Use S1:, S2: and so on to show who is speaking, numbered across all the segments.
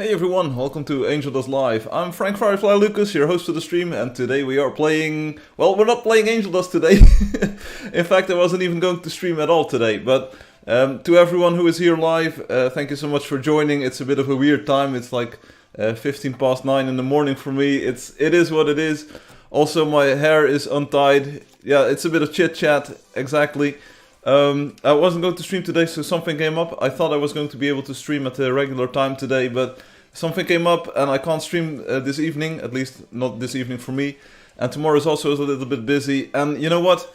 S1: Hey everyone, welcome to Angeldust Live. I'm Frank Firefly Lucas, your host for the stream, and today we are playing... Well, we're not playing Angeldust today. In fact, I wasn't even going to stream at all today, but to everyone who is here live, thank you so much for joining. It's a bit of a weird time, it's like 15 past 9 in the morning for me. It is what it is. Also, my hair is untied. Yeah, it's a bit of chit-chat, exactly. I wasn't going to stream today, so something came up. I thought I was going to be able to stream at the regular time today, but something came up and I can't stream this evening, at least not this evening for me. And tomorrow is also a little bit busy. And you know what?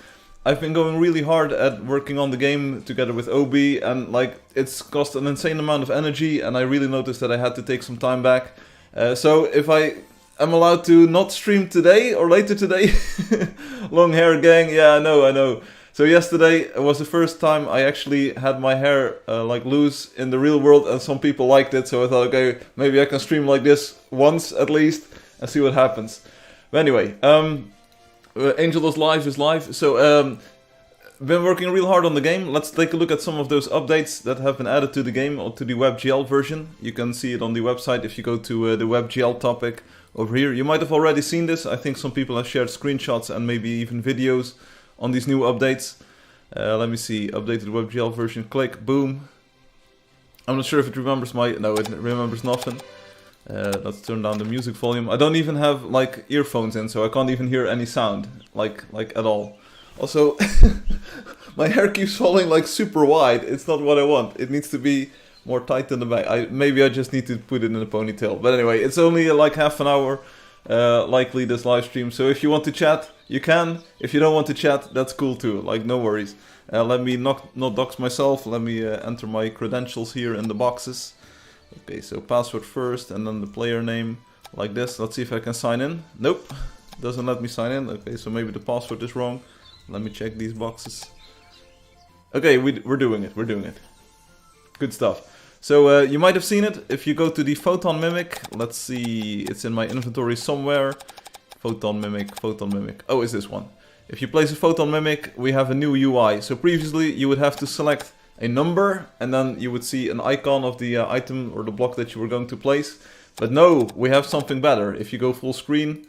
S1: I've been going really hard at working on the game together with OB, and like it's cost an insane amount of energy, and I really noticed that I had to take some time back. So if I am allowed to not stream today or later today, long hair gang, yeah, I know. So yesterday was the first time I actually had my hair like loose in the real world, and some people liked it, so I thought, okay, maybe I can stream like this once at least and see what happens. But anyway, Angeldust Live is live, so been working real hard on the game. Let's take a look at some of those updates that have been added to the game, or to the WebGL version. You can see it on the website if you go to the WebGL topic over here. You might have already seen this. I think some people have shared screenshots and maybe even videos on these new updates. Let me see, updated WebGL version, click, boom. I'm not sure if it remembers no, it remembers nothing. Let's turn down the music volume. I don't even have like earphones in, so I can't even hear any sound, like at all. Also, my hair keeps falling like super wide. It's not what I want. It needs to be more tight in the back. Maybe I just need to put it in a ponytail. But anyway, it's only like half an hour, likely this live stream. So if you want to chat, you can. If you don't want to chat, that's cool too. Like, no worries. Let me not dox myself. Let me enter my credentials here in the boxes. Okay, so password first and then the player name like this. Let's see if I can sign in. Nope, doesn't let me sign in. Okay, so maybe the password is wrong. Let me check these boxes. Okay, we're doing it. We're doing it. Good stuff. So you might have seen it if you go to the Photon Mimic. Let's see, it's in my inventory somewhere. Photon Mimic. Oh, is this one. If you place a Photon Mimic, we have a new UI. So previously you would have to select a number and then you would see an icon of the item or the block that you were going to place. But no, we have something better. If you go full screen,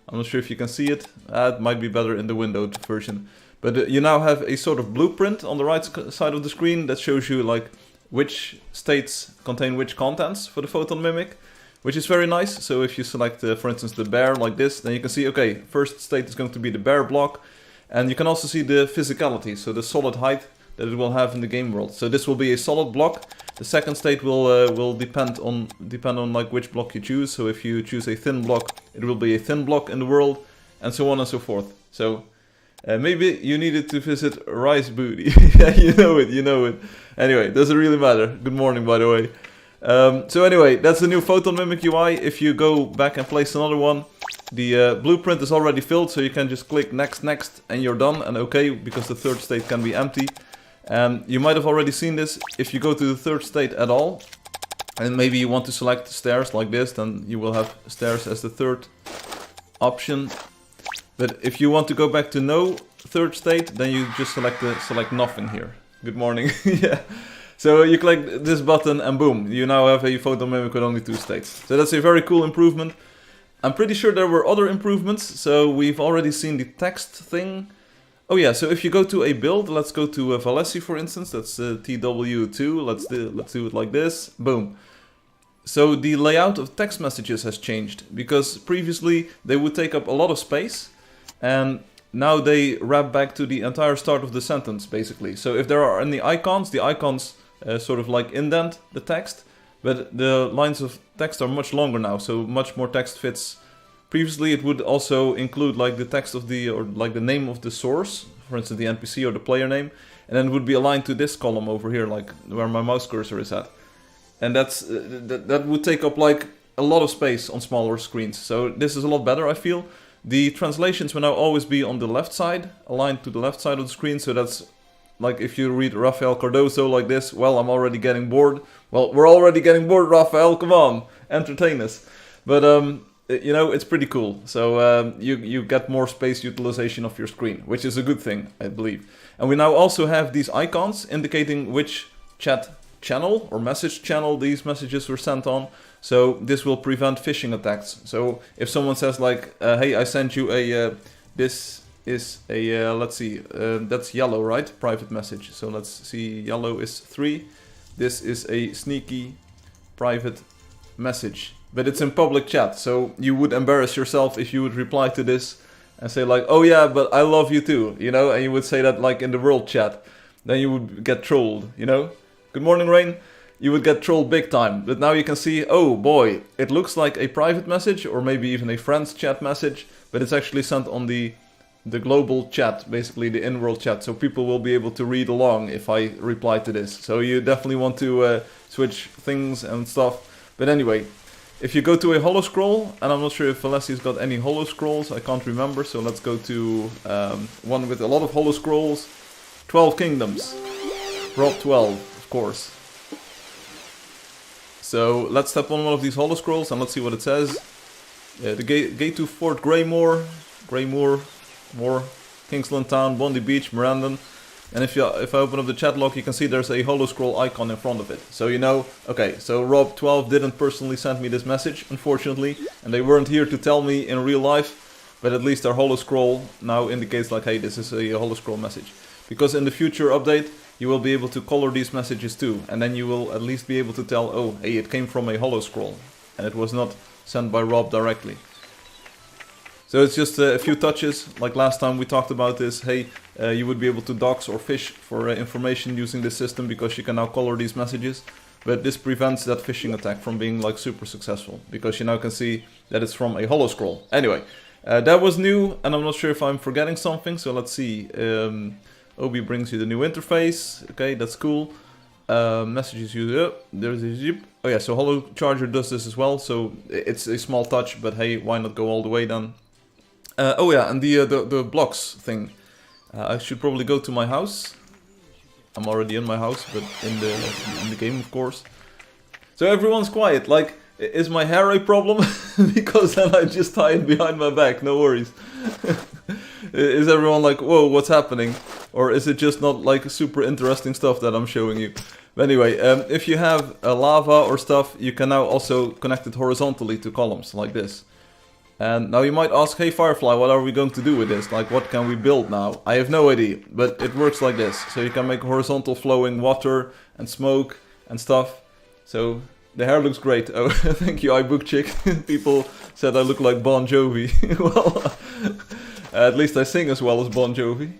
S1: I'm not sure if you can see it. It might be better in the windowed version. But you now have a sort of blueprint on the right side of the screen that shows you like which states contain which contents for the Photon Mimic, which is very nice. So if you select, for instance, the bear like this, then you can see, okay, first state is going to be the bear block. And you can also see the physicality, so the solid height that it will have in the game world. So this will be a solid block. The second state will depend on like which block you choose. So if you choose a thin block, it will be a thin block in the world, and so on and so forth. So maybe you needed to visit Rice Booty. Yeah, you know it. Anyway, doesn't really matter. Good morning, by the way. So anyway, that's the new Photon Mimic UI. If you go back and place another one, the blueprint is already filled, so you can just click next, and you're done, and okay, because the third state can be empty. And you might have already seen this. If you go to the third state at all, and maybe you want to select stairs like this, then you will have stairs as the third option. But if you want to go back to no third state, then you just select nothing here. Good morning. Yeah. So you click this button and boom, you now have a Photon Mimic with only 2 states. So that's a very cool improvement. I'm pretty sure there were other improvements. So we've already seen the text thing. Oh yeah, so if you go to a build, let's go to Valesi for instance, that's TW2, let's do it like this, boom. So the layout of text messages has changed, because previously they would take up a lot of space, and now they wrap back to the entire start of the sentence, basically. So if there are any icons, the icons sort of like indent the text, but the lines of text are much longer now, so much more text fits. Previously it would also include like the text of or like the name of the source, for instance the NPC or the player name, and then it would be aligned to this column over here, like where my mouse cursor is at. And that would take up like a lot of space on smaller screens. So this is a lot better, I feel. The translations will now always be on the left side, aligned to the left side of the screen, so that's like if you read Rafael Cardoso like this, well, I'm already getting bored. Well, we're already getting bored, Rafael, come on, entertain us. But you know, it's pretty cool. So you get more space utilization of your screen, which is a good thing, I believe. And we now also have these icons indicating which chat channel or message channel these messages were sent on. So this will prevent phishing attacks. So if someone says like, hey, I sent you a, this is a, let's see, that's yellow, right? Private message. So let's see, yellow is 3. This is a sneaky private message. But it's in public chat, so you would embarrass yourself if you would reply to this and say like, oh yeah, but I love you too, you know? And you would say that like in the world chat. Then you would get trolled, you know? Good morning, Rain. You would get trolled big time. But now you can see, oh boy, it looks like a private message or maybe even a friend's chat message, but it's actually sent on the global chat, basically the in-world chat, so people will be able to read along if I reply to this. So you definitely want to switch things and stuff. But anyway, if you go to a holo scroll, and I'm not sure if Alessi's got any holo scrolls, I can't remember, so let's go to one with a lot of holo scrolls. 12 Kingdoms. Rob 12, of course. So let's tap on one of these holo scrolls and let's see what it says. The gate to Fort Greymoor, Moor, Kingsland Town, Bondi Beach, Mirandon. And if I open up the chat log, you can see there's a holo scroll icon in front of it. So you know, okay, so Rob12 didn't personally send me this message, unfortunately, and they weren't here to tell me in real life, but at least our holo scroll now indicates like, hey, this is a holo scroll message. Because in the future update, you will be able to color these messages too, and then you will at least be able to tell, oh, hey, it came from a holo scroll, and it was not sent by Rob directly. So it's just a few touches, like last time we talked about this, hey, you would be able to dox or fish for information using this system because you can now color these messages, but this prevents that phishing attack from being like super successful, because you now can see that it's from a holo scroll. Anyway, that was new, and I'm not sure if I'm forgetting something, so let's see. Obi brings you the new interface. Okay, that's cool. Messages you. There's a zip. Oh yeah, so Holo Charger does this as well. So it's a small touch, but hey, why not go all the way then? Oh yeah, and the blocks thing. I should probably go to my house. I'm already in my house, but in the game, of course. So everyone's quiet. Like, is my hair a problem? Because then I just tie it behind my back. No worries. Is everyone like, whoa, what's happening? Or is it just not like super interesting stuff that I'm showing you? But anyway, if you have lava or stuff, you can now also connect it horizontally to columns like this. And now you might ask, hey Firefly, what are we going to do with this? Like, what can we build now? I have no idea, but it works like this. So you can make horizontal flowing water and smoke and stuff. So the hair looks great. Oh, thank you, iBookChick. People said I look like Bon Jovi. Well, at least I sing as well as Bon Jovi.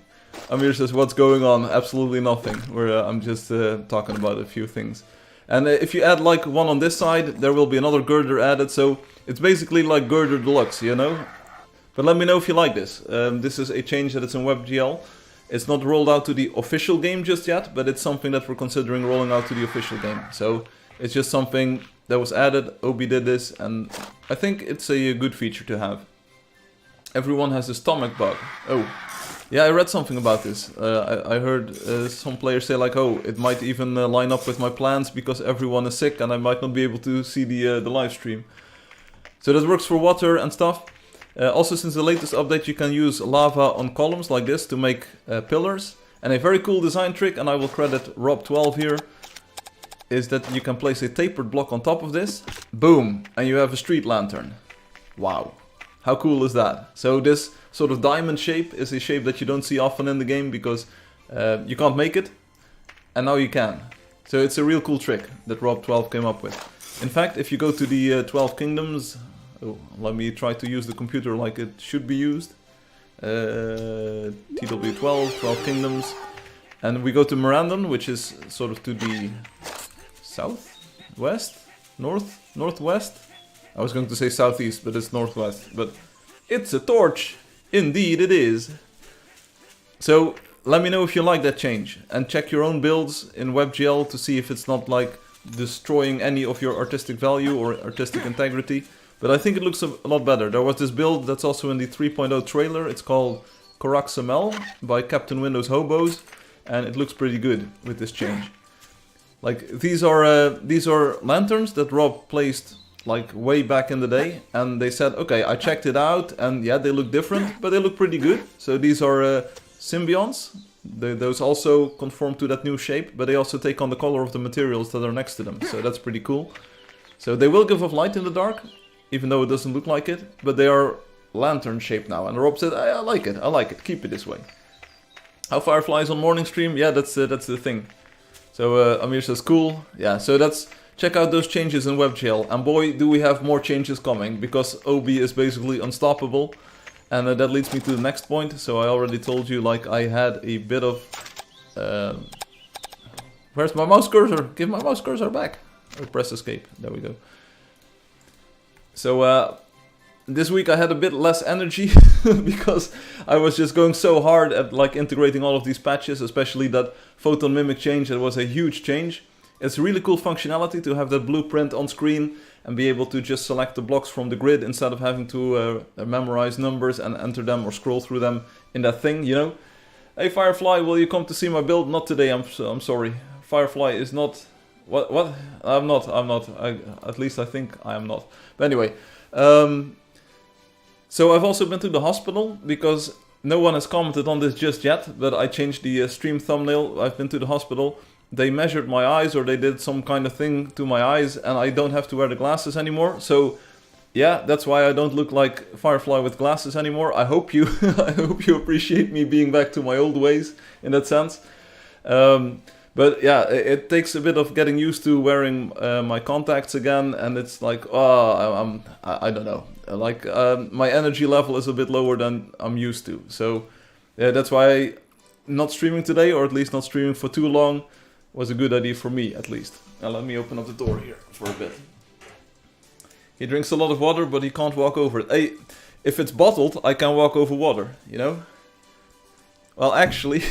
S1: Amir says, what's going on? Absolutely nothing. I'm just talking about a few things. And if you add like one on this side, there will be another girder added. So it's basically like Girder Deluxe, you know? But let me know if you like this. This is a change that is in WebGL. It's not rolled out to the official game just yet, but it's something that we're considering rolling out to the official game. So it's just something that was added. Obi did this, and I think it's a good feature to have. Everyone has a stomach bug. Oh, yeah, I read something about this. I heard some players say like, oh, it might even line up with my plans because everyone is sick and I might not be able to see the live stream. So that works for water and stuff. Also, since the latest update, you can use lava on columns like this to make pillars. And a very cool design trick, and I will credit Rob12 here, is that you can place a tapered block on top of this. Boom! And you have a street lantern. Wow. How cool is that? So this sort of diamond shape is a shape that you don't see often in the game because you can't make it. And now you can. So it's a real cool trick that Rob12 came up with. In fact, if you go to the 12 Kingdoms... Oh, let me try to use the computer like it should be used. TW12, 12 Kingdoms. And we go to Mirandon, which is sort of to the south, west, north, northwest. I was going to say southeast, but it's northwest. But it's a torch. Indeed it is. So let me know if you like that change. And check your own builds in WebGL to see if it's not like destroying any of your artistic value or artistic integrity. But I think it looks a lot better. There was this build that's also in the 3.0 trailer. It's called Koraxamel by Captain Windows Hobos. And it looks pretty good with this change. Like, these are lanterns that Rob placed like way back in the day. And they said, okay, I checked it out. And yeah, they look different, but they look pretty good. So these are symbionts. those also conform to that new shape, but they also take on the color of the materials that are next to them, so that's pretty cool. So they will give off light in the dark, even though it doesn't look like it, but they are lantern shaped now, and Rob said, I like it, keep it this way. How Firefly is on morning stream? Yeah, that's the thing. So Amir says, cool, yeah, so that's, check out those changes in WebGL, and boy, do we have more changes coming, because OB is basically unstoppable. And that leads me to the next point. So I already told you, like, I had a bit of... where's my mouse cursor? Give my mouse cursor back. Oh, press escape. There we go. So this week I had a bit less energy because I was just going so hard at like integrating all of these patches, especially that photon mimic change. That was a huge change. It's really cool functionality to have that blueprint on screen and be able to just select the blocks from the grid instead of having to memorize numbers and enter them or scroll through them in that thing, you know. Hey Firefly, will you come to see my build? Not today, I'm sorry. Firefly is not... What? I'm not. At least I think I am not. But anyway, so I've also been to the hospital because no one has commented on this just yet, but I changed the stream thumbnail. I've been to the hospital. They measured my eyes, or they did some kind of thing to my eyes, and I don't have to wear the glasses anymore. So, yeah, that's why I don't look like Firefly with glasses anymore. I hope you, I hope you appreciate me being back to my old ways in that sense. But yeah, it takes a bit of getting used to wearing my contacts again, and it's like, oh, I don't know, like my energy level is a bit lower than I'm used to. So, yeah, that's why not streaming today, or at least not streaming for too long, was a good idea for me, at least. Now let me open up the door here for a bit. He drinks a lot of water, but he can't walk over it. Hey, if it's bottled, I can walk over water, you know? Well, actually,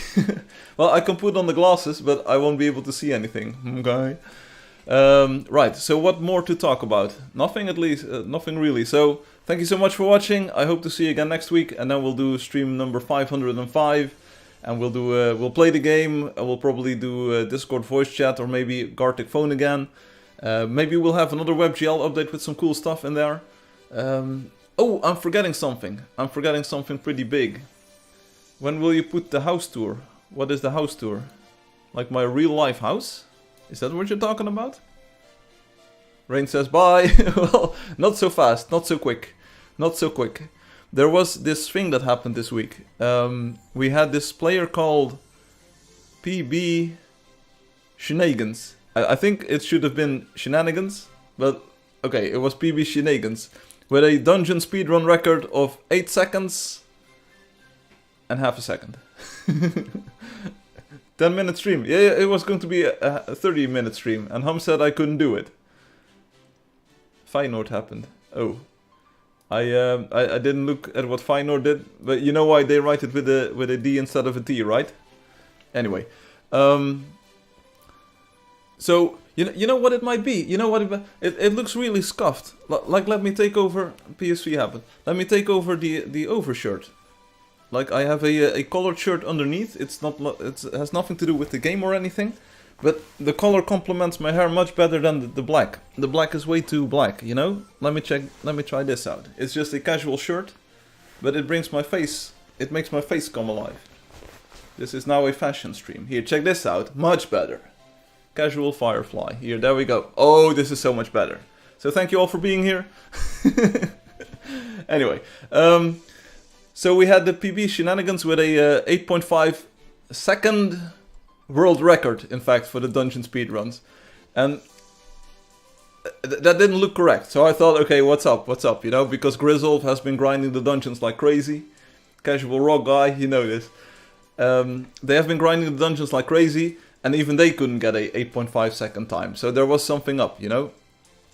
S1: well, I can put on the glasses, but I won't be able to see anything, okay? Right, so what more to talk about? Nothing, at least, nothing really. So, thank you so much for watching. I hope to see you again next week, and then we'll do stream number 505. And we'll do we'll play the game, and we'll probably do Discord voice chat, or maybe Gartic phone again. Maybe we'll have another WebGL update with some cool stuff in there. Oh, I'm forgetting something. I'm forgetting something pretty big. When will you put the house tour? What is the house tour? Like my real life house? Is that what you're talking about? Rain says bye. Well, not so fast, not so quick. Not so quick. There was this thing that happened this week. We had this player called PB Shenanigans. I think it should have been Shenanigans, but okay, it was PB Shenanigans. With a dungeon speedrun record of 8 seconds and half a second. 10-minute stream. Yeah, it was going to be a 30-minute stream, and Hum said I couldn't do it. Feyenoord happened. Oh. I didn't look at what Feyenoord did, but you know why they write it with a D instead of a T, right? Anyway, so you know what it might be. You know what it looks really scuffed. Like, let me take over. PSV happened. Let me take over the overshirt. Like, I have a colored shirt underneath. It has nothing to do with the game or anything. But the color complements my hair much better than the black. The black is way too black, you know? Let me try this out. It's just a casual shirt, but it makes my face come alive. This is now a fashion stream. Here, check this out. Much better. Casual Firefly. Here, there we go. Oh, this is so much better. So thank you all for being here. Anyway, so we had the PB Shenanigans with a 8.5 second world record, in fact, for the dungeon speedruns. And that didn't look correct. So I thought, okay, what's up, you know? Because Grizzled has been grinding the dungeons like crazy. Casual rock guy, you know this. They have been grinding the dungeons like crazy, and even they couldn't get a 8.5 second time. So there was something up, you know?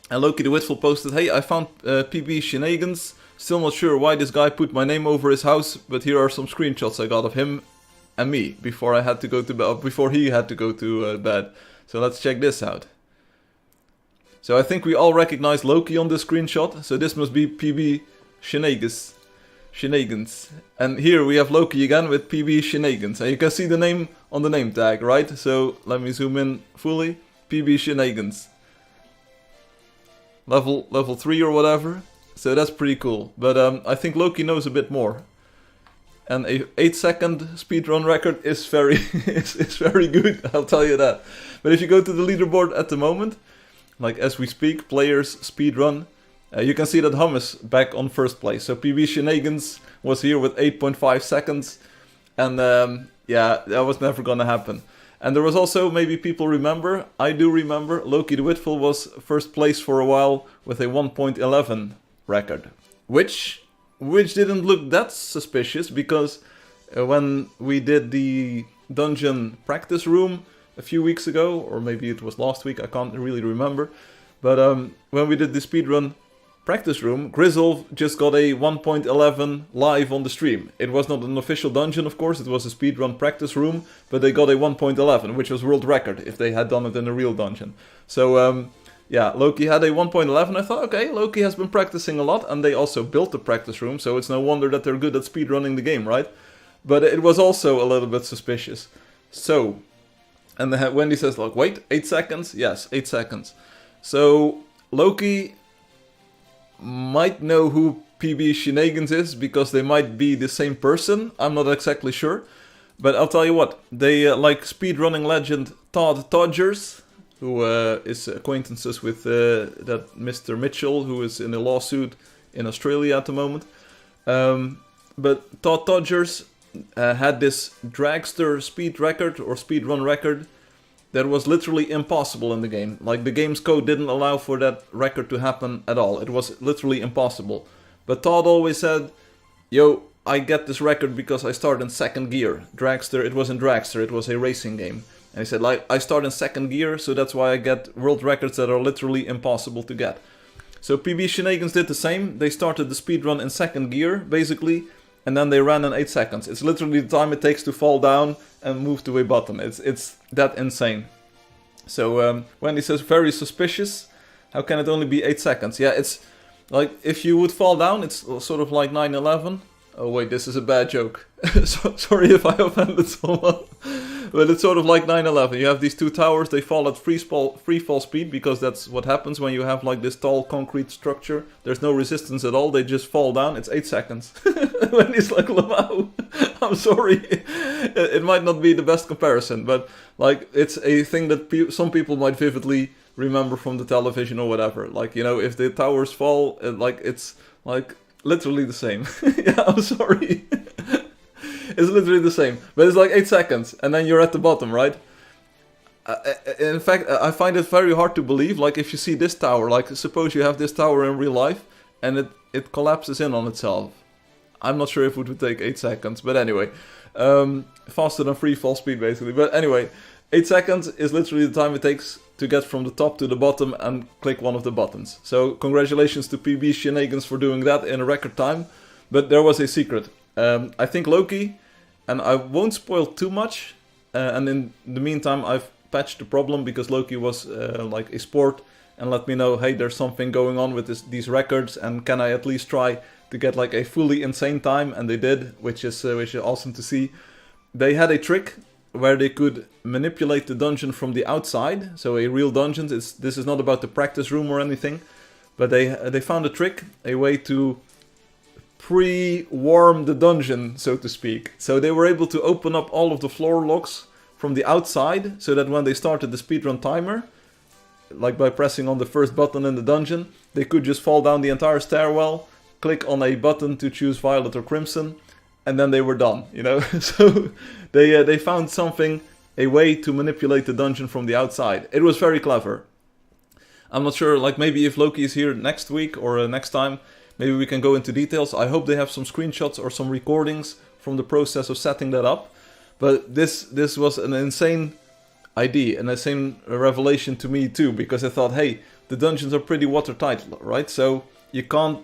S1: And Loki the Witful posted, hey, I found PB Shenanigans. Still not sure why this guy put my name over his house, but here are some screenshots I got of him and me before I had to go to bed, before he had to go to bed. So let's check this out. So I think we all recognize Loki on this screenshot. So this must be PB Shenanigans. And here we have Loki again with PB Shenanigans. And you can see the name on the name tag, right? So let me zoom in fully. PB Shenanigans. Level 3 or whatever. So that's pretty cool. But I think Loki knows a bit more. and a 8-second speedrun record is very is very good, I'll tell you that. But if you go to the leaderboard at the moment, like as we speak, players speedrun, you can see that Hum is back on first place. So PB Shenanigans was here with 8.5 seconds, and yeah, that was never gonna happen. And there was also, maybe people remember, I do remember, Loki the Whitful was first place for a while with a 1.11 record, which didn't look that suspicious, because when we did the dungeon practice room a few weeks ago, or maybe it was last week, I can't really remember, but when we did the speedrun practice room, Grizzle just got a 1.11 live on the stream. It was not an official dungeon, of course, it was a speedrun practice room, but they got a 1.11, which was world record if they had done it in a real dungeon. So yeah, Loki had a 1.11. I thought, okay, Loki has been practicing a lot, and they also built the practice room, so it's no wonder that they're good at speedrunning the game, right? But it was also a little bit suspicious. So, and Wendy says, like, wait, 8 seconds? Yes, 8 seconds. So, Loki might know who PB Shenanigans is, because they might be the same person. I'm not exactly sure. But I'll tell you what, they like speedrunning legend Todd Todgers, who is acquaintances with that Mr. Mitchell, who is in a lawsuit in Australia at the moment. But Todd Todgers had this dragster speed record, or speedrun record, that was literally impossible in the game. Like, the game's code didn't allow for that record to happen at all. It was literally impossible. But Todd always said, yo, I get this record because I start in second gear. Dragster, it wasn't Dragster, it was a racing game. And he said, like, I start in second gear, so that's why I get world records that are literally impossible to get. So PB Shenanigans did the same. They started the speedrun in second gear, basically, and then they ran in 8 seconds. It's literally the time it takes to fall down and move to a button. It's that insane. So Wendy says, very suspicious. How can it only be 8 seconds? Yeah, it's like, if you would fall down, it's sort of like 9/11. Oh wait, this is a bad joke. Sorry if I offended someone. But it's sort of like 9/11. You have these two towers, they fall at free fall speed, because that's what happens when you have like this tall concrete structure. There's no resistance at all, they just fall down. It's 8 seconds. When he's like, Lamau, I'm sorry. It might not be the best comparison, but like, it's a thing that some people might vividly remember from the television or whatever. Like, you know, if the towers fall, like, it's like literally the same. Yeah, I'm sorry. It's literally the same, but it's like 8 seconds, and then you're at the bottom, right? In fact, I find it very hard to believe, like, if you see this tower, like, suppose you have this tower in real life, and it collapses in on itself. I'm not sure if it would take 8 seconds, but anyway, faster than free fall speed, basically. But anyway, 8 seconds is literally the time it takes to get from the top to the bottom and click one of the buttons. So, congratulations to PB Shenanigans for doing that in a record time, but there was a secret. I think Loki, and I won't spoil too much, and in the meantime I've patched the problem, because Loki was like a sport and let me know, hey, there's something going on with these records, and can I at least try to get like a fully insane time, and they did, which is awesome to see. They had a trick where they could manipulate the dungeon from the outside, so a real dungeon. This is not about the practice room or anything, but they found a trick, a way to pre-warm the dungeon, so to speak. So they were able to open up all of the floor locks from the outside, so that when they started the speedrun timer, like by pressing on the first button in the dungeon, they could just fall down the entire stairwell, click on a button to choose violet or crimson, and then they were done, you know. So they found something, a way to manipulate the dungeon from the outside. It was very clever. I'm not sure, like, maybe if Loki is here next week or next time, maybe we can go into details. I hope they have some screenshots or some recordings from the process of setting that up. But this was an insane idea, an insane revelation to me too, because I thought, hey, the dungeons are pretty watertight, right? So you can't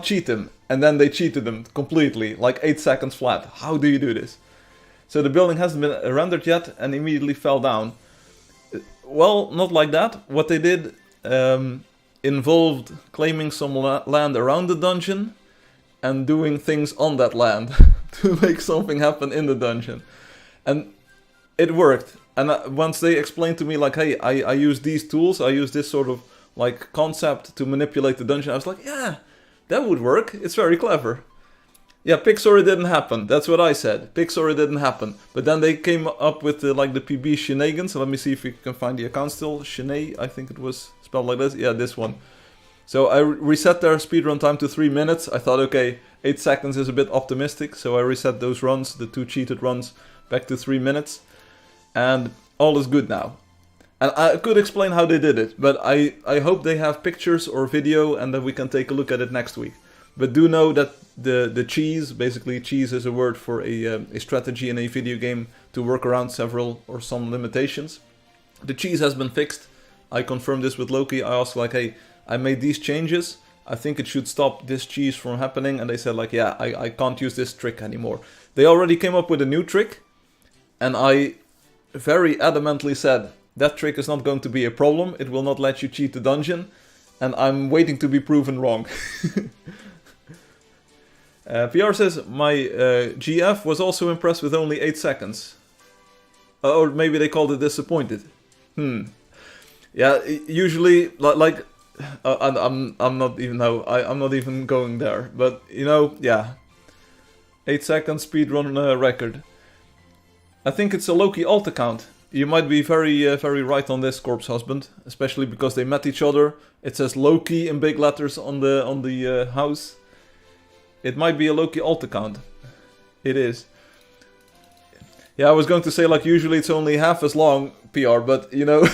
S1: cheat them. And then they cheated them completely, like 8 seconds flat. How do you do this? So the building hasn't been rendered yet and immediately fell down. Well, not like that. What they did involved claiming some land around the dungeon and doing things on that land to make something happen in the dungeon. And it worked. And once they explained to me, like, hey, I use these tools, I use this sort of like concept to manipulate the dungeon, I was like, yeah, that would work. It's very clever. Yeah, Pixar didn't happen. That's what I said. Pixar didn't happen. But then they came up with the, like the PB shenanigans. So let me see if we can find the account still. Shenay, I think it was spelled like this. Yeah, this one. So I reset their speedrun time to 3 minutes. I thought, okay, 8 seconds is a bit optimistic. So I reset those runs, the 2 cheated runs, back to 3 minutes. And all is good now. And I could explain how they did it. But I hope they have pictures or video and that we can take a look at it next week. But do know that the cheese, basically cheese is a word for a strategy in a video game to work around several or some limitations. The cheese has been fixed. I confirmed this with Loki. I asked like, hey, I made these changes. I think it should stop this cheese from happening. And they said like, yeah, I can't use this trick anymore. They already came up with a new trick. And I very adamantly said, that trick is not going to be a problem. It will not let you cheat the dungeon. And I'm waiting to be proven wrong. PR says, my GF was also impressed with only 8 seconds. Or maybe they called it disappointed. Yeah, usually, like, I'm not even, no, I'm not even going there. But, you know, yeah. 8 seconds speedrun record. I think it's a Loki alt account. You might be very right on this, Corpse Husband. Especially because they met each other. It says Loki in big letters on the house. It might be a Loki alt account. It is. Yeah, I was going to say like usually it's only half as long, PR, but you know,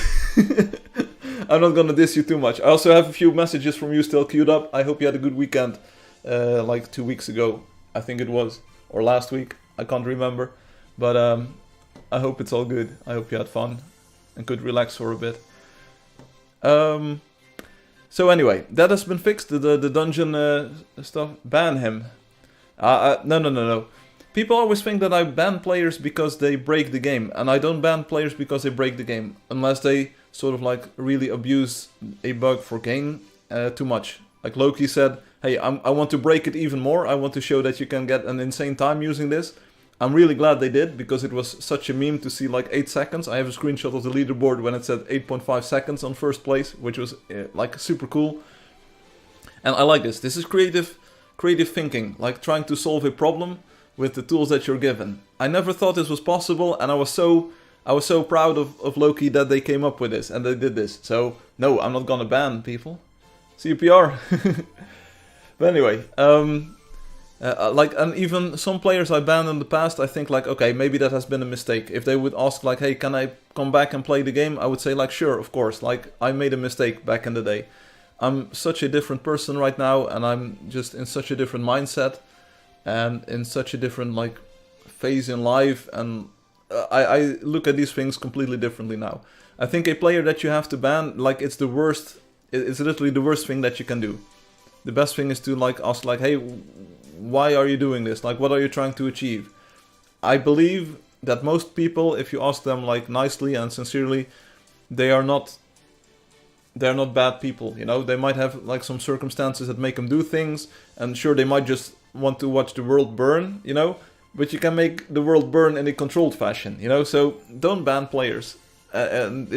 S1: I'm not gonna diss you too much. I also have a few messages from you still queued up. I hope you had a good weekend, like 2 weeks ago, I think it was, or last week, I can't remember. But I hope it's all good. I hope you had fun and could relax for a bit. So anyway, that has been fixed, the dungeon stuff. Ban him. No. People always think that I ban players because they break the game. And I don't ban players because they break the game. Unless they sort of like really abuse a bug for gain too much. Like Loki said, hey, I want to break it even more. I want to show that you can get an insane time using this. I'm really glad they did, because it was such a meme to see like 8 seconds. I have a screenshot of the leaderboard when it said 8.5 seconds on first place, which was like super cool. And I like this. This is creative thinking, like trying to solve a problem with the tools that you're given. I never thought this was possible, and I was so proud of Loki that they came up with this and they did this. So no, I'm not gonna ban people. CPR. But anyway, like, and even some players I banned in the past, I think like, okay, maybe that has been a mistake. If they would ask like, hey, can I come back and play the game? I would say like, sure, of course. Like, I made a mistake back in the day. I'm such a different person right now, and I'm just in such a different mindset and in such a different like phase in life, and I look at these things completely differently now. I think a player that you have to ban, like, it's the worst. It's literally the worst thing that you can do. The best thing is to like ask like, hey, why are you doing this? Like, what are you trying to achieve? I believe that most people, if you ask them like nicely and sincerely, they're not bad people, you know? They might have like some circumstances that make them do things, and sure, they might just want to watch the world burn, you know? But you can make the world burn in a controlled fashion, you know? So don't ban players. And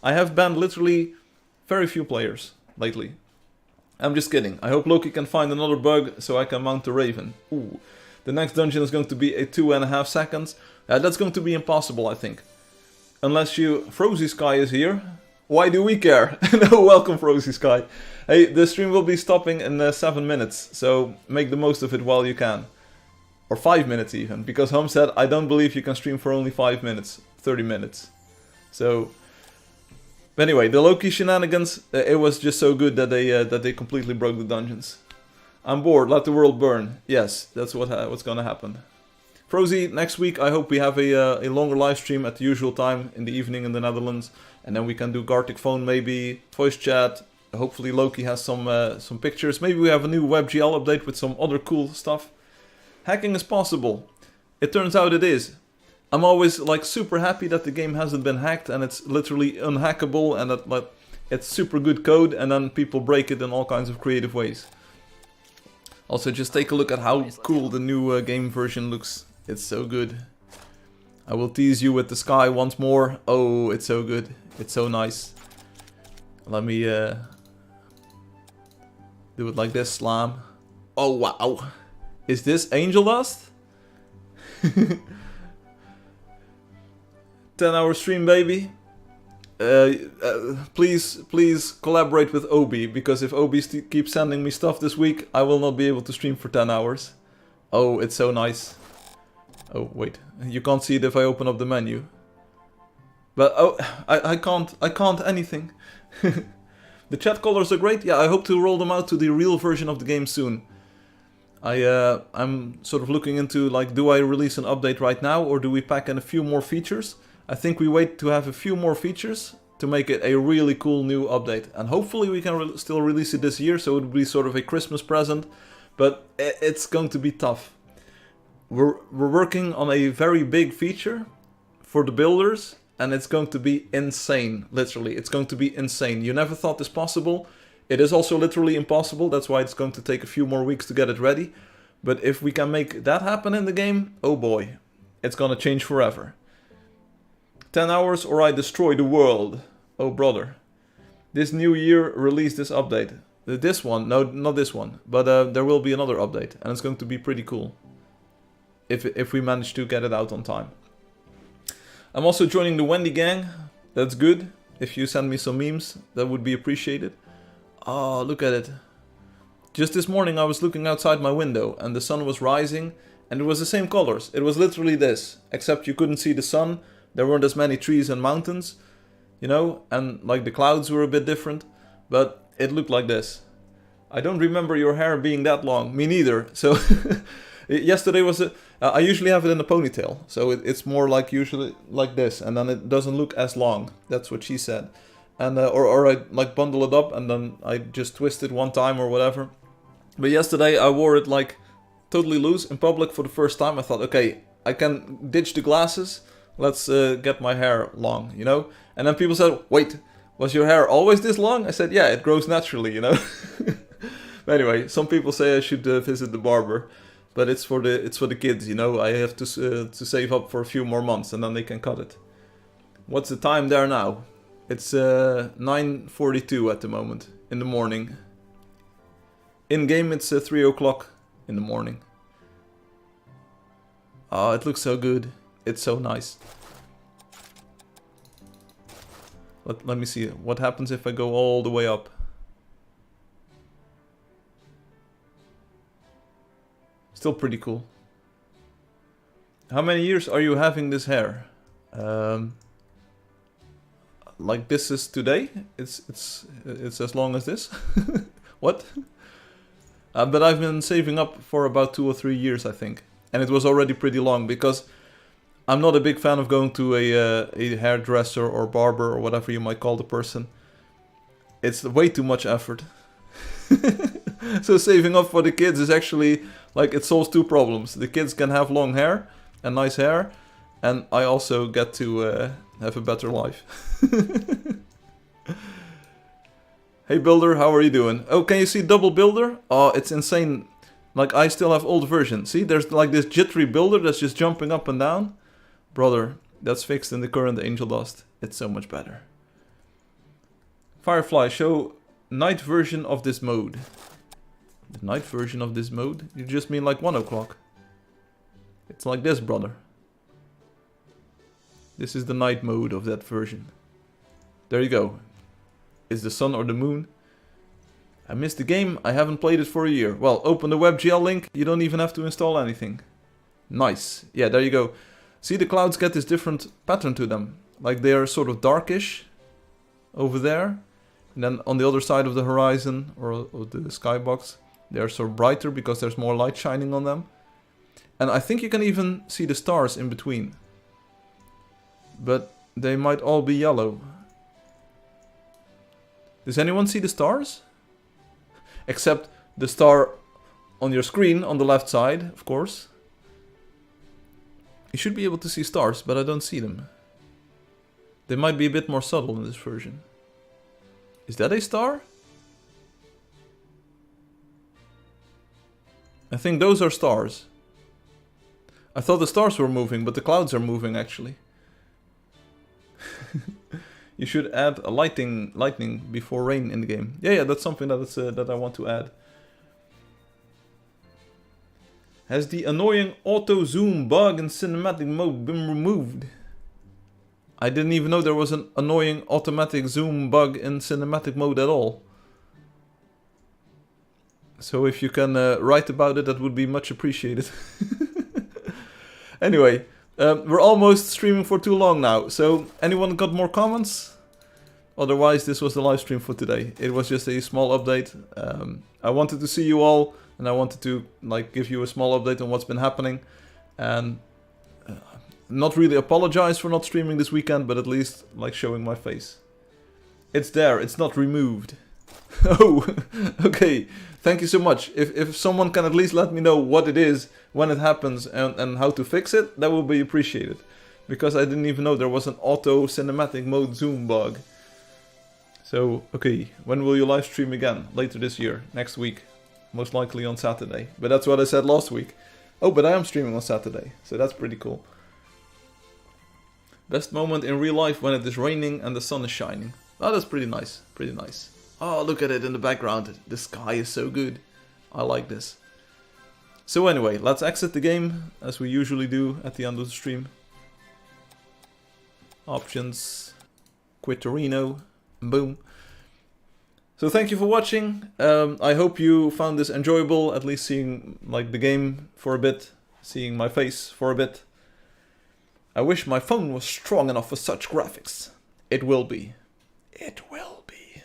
S1: I have banned literally very few players lately. I'm just kidding. I hope Loki can find another bug so I can mount the Raven. Ooh. The next dungeon is going to be a 2.5 seconds. That's going to be impossible, I think. Unless Frozy Sky is here. Why do we care? No, welcome Frozy Sky. Hey, the stream will be stopping in 7 minutes, so make the most of it while you can. Or 5 minutes even, because Hum said, I don't believe you can stream for only 5 minutes, 30 minutes. So, anyway, the Loki shenanigans, it was just so good that they completely broke the dungeons. I'm bored, let the world burn. Yes, that's what's gonna happen. Frozy, next week I hope we have a longer live stream at the usual time in the evening in the Netherlands. And then we can do Gartic Phone maybe, voice chat. Hopefully Loki has some pictures. Maybe we have a new WebGL update with some other cool stuff. Hacking is possible. It turns out it is. I'm always like super happy that the game hasn't been hacked and it's literally unhackable and that like it's super good code, and then people break it in all kinds of creative ways. Also, just take a look at how cool the new game version looks. It's so good. I will tease you with the sky once more. Oh, it's so good. It's so nice. Let me do it like this, slam. Oh, wow. Is this Angeldust? 10-hour stream, baby. Please collaborate with Obi, because if Obi keeps sending me stuff this week, I will not be able to stream for 10 hours. Oh, it's so nice. Oh, wait. You can't see it if I open up the menu. But, oh, I can't anything. The chat colors are great. Yeah, I hope to roll them out to the real version of the game soon. I'm sort of looking into, like, do I release an update right now, or do we pack in a few more features? I think we wait to have a few more features to make it a really cool new update. And hopefully we can still release it this year, so it would be sort of a Christmas present. But it's going to be tough. We're working on a very big feature for the builders, and it's going to be insane, literally. It's going to be insane. You never thought this possible. It is also literally impossible. That's why it's going to take a few more weeks to get it ready. But if we can make that happen in the game, oh boy, it's gonna change forever. 10 hours or I destroy the world. Oh brother. This new year release this update. This one, no, not this one. But there will be another update, and it's going to be pretty cool. If we manage to get it out on time. I'm also joining the Wendy gang. That's good. If you send me some memes, that would be appreciated. Oh, look at it. Just this morning I was looking outside my window and the sun was rising and it was the same colors. It was literally this, except you couldn't see the sun. There weren't as many trees and mountains, you know, and like the clouds were a bit different, but it looked like this. I don't remember your hair being that long. Me neither. So yesterday was I usually have it in a ponytail, so it's more like usually like this, and then it doesn't look as long. That's what she said. And or I like bundle it up and then I just twist it one time or whatever. But yesterday I wore it like totally loose in public for the first time. I thought, okay, I can ditch the glasses. Let's get my hair long, you know? And then people said, wait, was your hair always this long? I said, yeah, it grows naturally, you know? But anyway, some people say I should visit the barber. But it's for the kids, you know? I have to save up for a few more months and then they can cut it. What's the time there now? It's 9:42 at the moment, in the morning. In-game it's 3 o'clock in the morning. Oh, it looks so good. It's so nice. Let me see, what happens if I go all the way up? Still pretty cool. How many years are you having this hair? Like this is today? It's as long as this? What? But I've been saving up for about 2 or 3 years, I think. And it was already pretty long, because I'm not a big fan of going to a hairdresser or barber or whatever you might call the person. It's way too much effort. So saving up for the kids is actually, like, it solves two problems. The kids can have long hair and nice hair, and I also get to have a better life. Hey Builder, how are you doing? Oh, can you see double Builder? Oh, it's insane. Like, I still have old version. See, there's like this jittery Builder that's just jumping up and down. Brother, that's fixed in the current Angeldust. It's so much better. Firefly, show night version of this mode. The night version of this mode? You just mean like 1 o'clock. It's like this, brother. This is the night mode of that version. There you go. It's the sun or the moon. I missed the game. I haven't played it for a year. Well, open the WebGL link. You don't even have to install anything. Nice. Yeah, there you go. See, the clouds get this different pattern to them. Like they are sort of darkish over there. And then on the other side of the horizon or of the skybox, they are sort of brighter because there's more light shining on them. And I think you can even see the stars in between. But they might all be yellow. Does anyone see the stars? Except the star on your screen on the left side, of course. You should be able to see stars, but I don't see them. They might be a bit more subtle in this version. Is that a star? I think those are stars. I thought the stars were moving, but the clouds are moving actually. You should add a lightning before rain in the game. Yeah, that's something that I want to add. Has the annoying auto zoom bug in cinematic mode been removed? I didn't even know there was an annoying automatic zoom bug in cinematic mode at all. So if you can write about it, that would be much appreciated. Anyway, we're almost streaming for too long now. So anyone got more comments? Otherwise, this was the live stream for today. It was just a small update. I wanted to see you all, and I wanted to give you a small update on what's been happening, and not really apologize for not streaming this weekend, but at least showing my face. It's there. It's not removed. Oh, okay. Thank you so much. If someone can at least let me know what it is when it happens and how to fix it, that will be appreciated. Because I didn't even know there was an auto cinematic mode zoom bug. So, okay, when will you live stream again? Later this year, next week. Most likely on Saturday. But that's what I said last week. Oh, but I am streaming on Saturday, so that's pretty cool. Best moment in real life when it is raining and the sun is shining. Oh, that's pretty nice, pretty nice. Oh, look at it in the background. The sky is so good. I like this. So anyway, let's exit the game, as we usually do at the end of the stream. Options. Quitterino. Boom. So thank you for watching. I hope you found this enjoyable, at least seeing the game for a bit. Seeing my face for a bit. I wish my phone was strong enough for such graphics. It will be. It will be.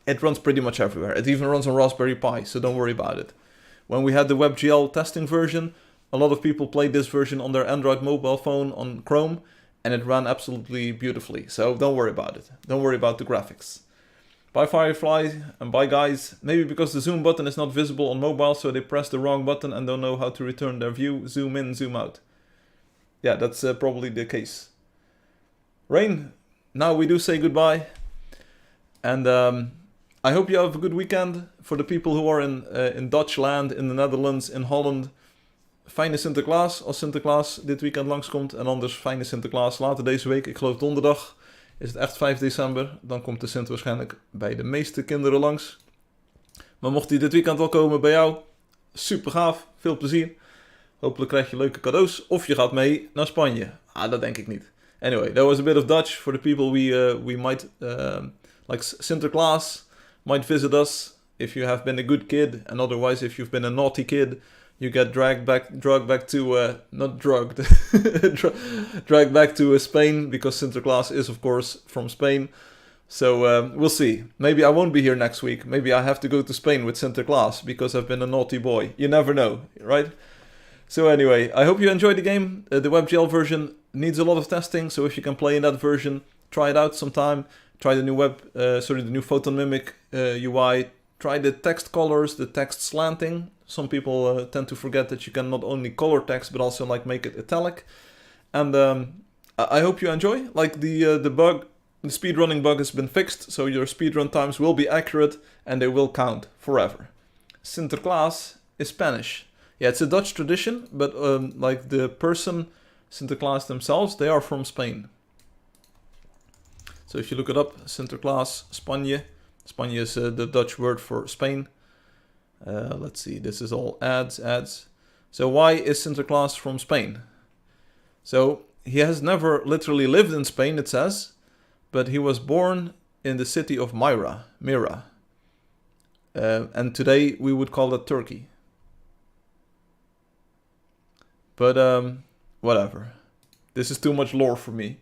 S1: It runs pretty much everywhere. It even runs on Raspberry Pi, so don't worry about it. When we had the WebGL testing version, a lot of people played this version on their Android mobile phone on Chrome, and it ran absolutely beautifully. So don't worry about it. Don't worry about the graphics. Bye Firefly, and bye guys. Maybe because the zoom button is not visible on mobile, so they press the wrong button and don't know how to return their view. Zoom in, zoom out. Yeah, that's probably the case. Rain, now we do say goodbye. And I hope you have a good weekend. For the people who are in Dutch land, in the Netherlands, in Holland. Fijne Sinterklaas, als Sinterklaas dit weekend langskomt. En anders fijne Sinterklaas later deze week. Ik geloof donderdag is het echt 5 december. Dan komt de Sint waarschijnlijk bij de meeste kinderen langs. Maar mocht hij dit weekend wel komen bij jou, super gaaf, veel plezier. Hopelijk krijg je leuke cadeaus. Of je gaat mee naar Spanje. Ah, dat denk ik niet. Anyway, that was a bit of Dutch for the people we might... like Sinterklaas might visit us if you have been a good kid. And otherwise, if you've been a naughty kid, you get dragged back to... not drugged. dragged back to Spain. Because Sinterklaas is, of course, from Spain. So, we'll see. Maybe I won't be here next week. Maybe I have to go to Spain with Sinterklaas. Because I've been a naughty boy. You never know, right? So anyway, I hope you enjoyed the game. The WebGL version needs a lot of testing, so if you can play in that version, try it out sometime. Try the new the new Photon Mimic UI. Try the text colors, the text slanting. Some people tend to forget that you can not only color text, but also make it italic. And I hope you enjoy. The bug, the speedrunning bug has been fixed, so your speedrun times will be accurate and they will count forever. Sinterklaas is Spanish. Yeah, it's a Dutch tradition, but the person, Sinterklaas themselves, they are from Spain. So if you look it up, Sinterklaas, Spanje. Spanje is the Dutch word for Spain. Let's see, this is all ads. So why is Sinterklaas from Spain? So he has never literally lived in Spain, it says, but he was born in the city of Mira. And today we would call that Turkey. But, whatever. This is too much lore for me.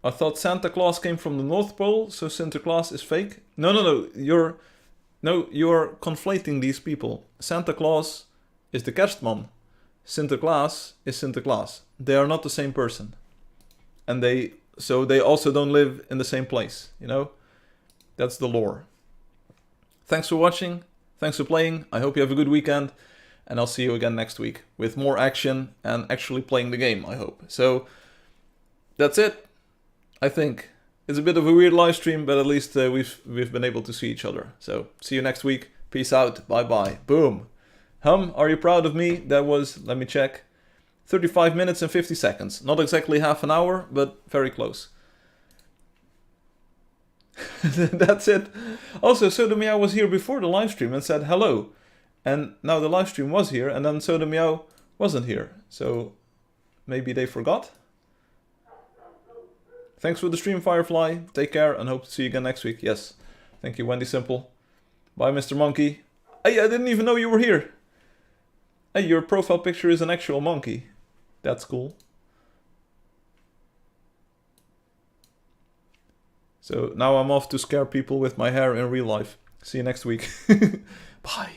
S1: I thought Santa Claus came from the North Pole, so Sinterklaas is fake. No. You're conflating these people. Santa Claus is the Kerstman. Sinterklaas is Sinterklaas. They are not the same person. And they also don't live in the same place, you know? That's the lore. Thanks for watching. Thanks for playing. I hope you have a good weekend. And I'll see you again next week with more action and actually playing the game, I hope. So, that's it, I think. It's a bit of a weird live stream, but at least we've been able to see each other. So, see you next week. Peace out. Bye-bye. Boom. Are you proud of me? That was, let me check, 35 minutes and 50 seconds. Not exactly half an hour, but very close. That's it. Also, Sodomia was here before the live stream and said hello. And now the live stream was here, and then Soda Meow wasn't here. So maybe they forgot? Thanks for the stream, Firefly. Take care, and hope to see you again next week. Yes. Thank you, Wendy Simple. Bye, Mr. Monkey. Hey, I didn't even know you were here. Hey, your profile picture is an actual monkey. That's cool. So now I'm off to scare people with my hair in real life. See you next week. Bye.